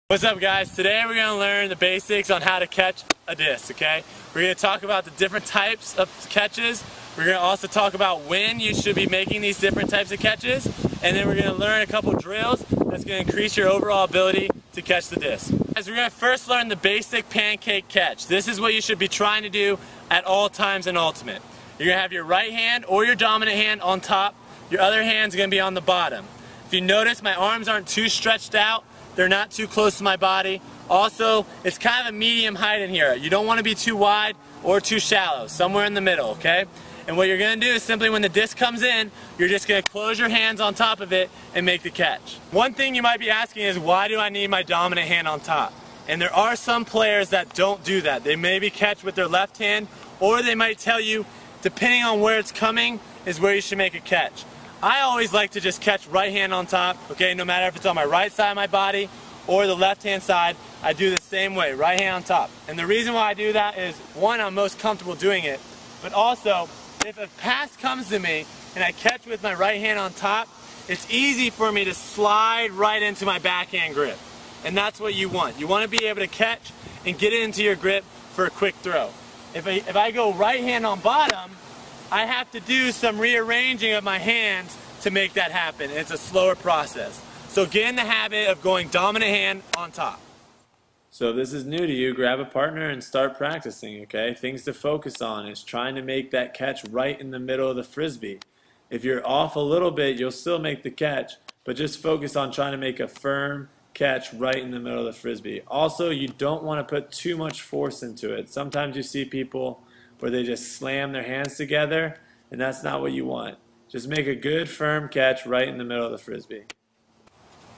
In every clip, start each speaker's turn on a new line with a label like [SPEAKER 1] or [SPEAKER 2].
[SPEAKER 1] What's up, guys? Today we're going to learn the basics on how to catch a disc, okay? We're going to talk about the different types of catches. We're going to also talk about when you should be making these different types of catches. And then we're going to learn a couple drills that's going to increase your overall ability to catch the disc. Guys, we're going to first learn the basic pancake catch. This is what you should be trying to do at all times in Ultimate. You're going to have your right hand or your dominant hand on top. Your other hand's going to be on the bottom. If you notice, my arms aren't too stretched out. They're not too close to my body. Also, it's kind of a medium height in here. You don't want to be too wide or too shallow, somewhere in the middle, okay? And what you're going to do is simply when the disc comes in, you're just going to close your hands on top of it and make the catch. One thing you might be asking is, why do I need my dominant hand on top? And there are some players that don't do that. They maybe catch with their left hand, or they might tell you, depending on where it's coming, is where you should make a catch. I always like to just catch right hand on top, okay, no matter if it's on my right side of my body or the left hand side. I do the same way, right hand on top. And the reason why I do that is, one, I'm most comfortable doing it, but also, if a pass comes to me and I catch with my right hand on top, it's easy for me to slide right into my backhand grip. And that's what you want. You want to be able to catch and get it into your grip for a quick throw. If I go right hand on bottom, I have to do some rearranging of my hands to make that happen. It's a slower process. So get in the habit of going dominant hand on top.
[SPEAKER 2] So if this is new to you, grab a partner and start practicing, okay? Things to focus on is trying to make that catch right in the middle of the Frisbee. If you're off a little bit, you'll still make the catch, but just focus on trying to make a firm catch right in the middle of the Frisbee. Also, you don't want to put too much force into it. Sometimes you see people where they just slam their hands together, and that's not what you want. Just make a good firm catch right in the middle of the Frisbee.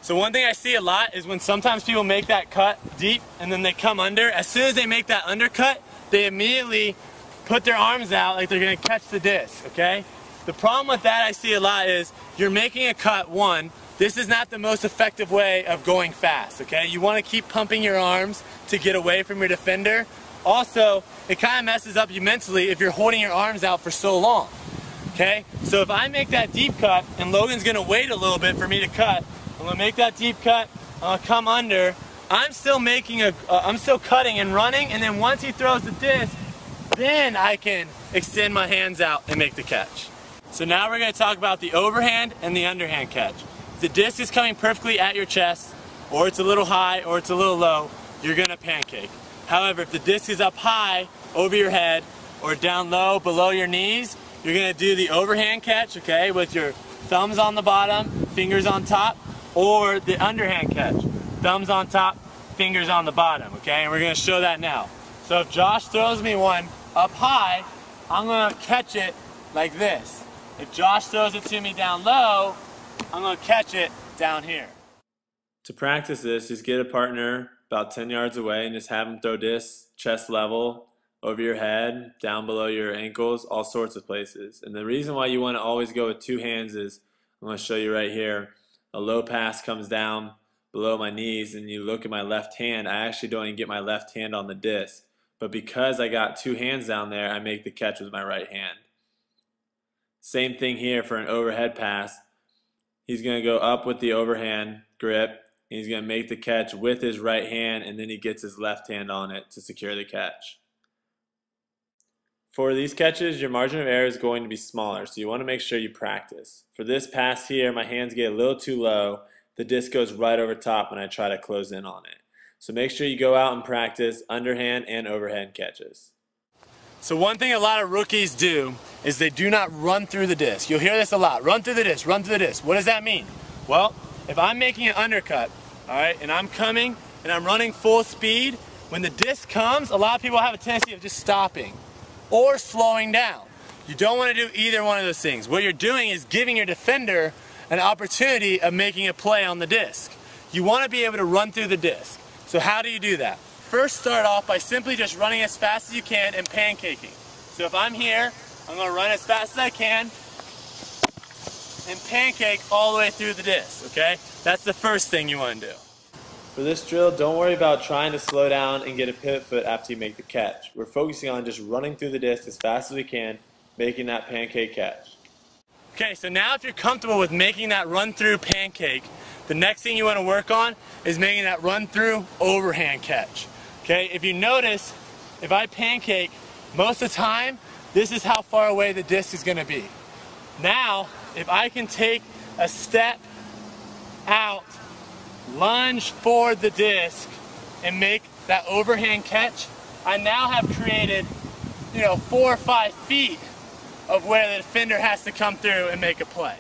[SPEAKER 1] So one thing I see a lot is when sometimes people make that cut deep and then they come under, as soon as they make that undercut, they immediately put their arms out like they're going to catch the disc, okay? The problem with that I see a lot is you're making a cut, one, this is not the most effective way of going fast, okay? You want to keep pumping your arms to get away from your defender. Also, it kind of messes up you mentally if you're holding your arms out for so long, okay? So if I make that deep cut and Logan's going to wait a little bit for me to cut, I'm going to make that deep cut, I'm going to come under, I'm still cutting and running, and then once he throws the disc, then I can extend my hands out and make the catch. So now we're going to talk about the overhand and the underhand catch. If the disc is coming perfectly at your chest, or it's a little high, or it's a little low, you're going to pancake. However, if the disc is up high, over your head, or down low, below your knees, you're going to do the overhand catch, okay, with your thumbs on the bottom, fingers on top, or the underhand catch, thumbs on top, fingers on the bottom, okay, and we're going to show that now. So if Josh throws me one up high, I'm going to catch it like this. If Josh throws it to me down low, I'm going to catch it down here.
[SPEAKER 2] To practice this, just get a partner about 10 yards away and just have them throw discs chest level, over your head, down below your ankles, all sorts of places. And the reason why you want to always go with two hands is, I'm going to show you right here, a low pass comes down below my knees and you look at my left hand, I actually don't even get my left hand on the disc. But because I got two hands down there, I make the catch with my right hand. Same thing here for an overhead pass. He's going to go up with the overhand grip, and he's going to make the catch with his right hand, and then he gets his left hand on it to secure the catch. For these catches, your margin of error is going to be smaller, so you want to make sure you practice. For this pass here, my hands get a little too low. The disc goes right over top when I try to close in on it. So make sure you go out and practice underhand and overhand catches.
[SPEAKER 1] So one thing a lot of rookies do is they do not run through the disc. You'll hear this a lot, run through the disc, run through the disc. What does that mean? Well, if I'm making an undercut, all right, and I'm coming and I'm running full speed, when the disc comes, a lot of people have a tendency of just stopping or slowing down. You don't want to do either one of those things. What you're doing is giving your defender an opportunity of making a play on the disc. You want to be able to run through the disc. So how do you do that? First, start off by simply just running as fast as you can and pancaking. So if I'm here, I'm going to run as fast as I can and pancake all the way through the disc, okay? That's the first thing you want to do.
[SPEAKER 2] For this drill, don't worry about trying to slow down and get a pivot foot after you make the catch. We're focusing on just running through the disc as fast as we can, making that pancake catch.
[SPEAKER 1] Okay, so now if you're comfortable with making that run through pancake, The next thing you want to work on is making that run through overhand catch. Okay, if you notice, if I pancake, most of the time, this is how far away the disc is going to be. Now, if I can take a step out, lunge for the disc, and make that overhand catch, I now have created, 4 or 5 feet of where the defender has to come through and make a play.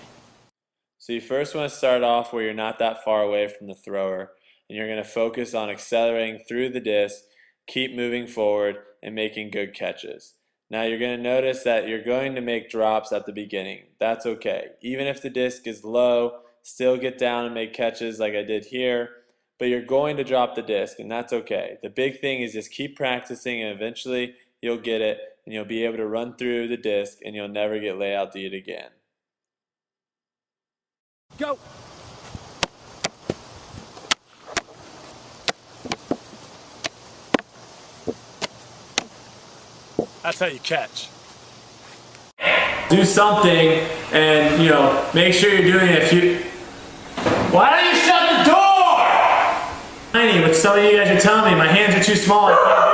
[SPEAKER 2] So you first want to start off where you're not that far away from the thrower, and you're going to focus on accelerating through the disc, keep moving forward, and making good catches. Now you're going to notice that you're going to make drops at the beginning. That's okay. Even if the disc is low, still get down and make catches like I did here, but you're going to drop the disc, and that's okay. The big thing is just keep practicing, and eventually you'll get it, and you'll be able to run through the disc, and you'll never get layout D'd again.
[SPEAKER 1] Go! That's how you catch.
[SPEAKER 2] Do something and, make sure you're doing it. Why don't you shut the door? Tiny, what some of you guys are telling me, my hands are too small. I can't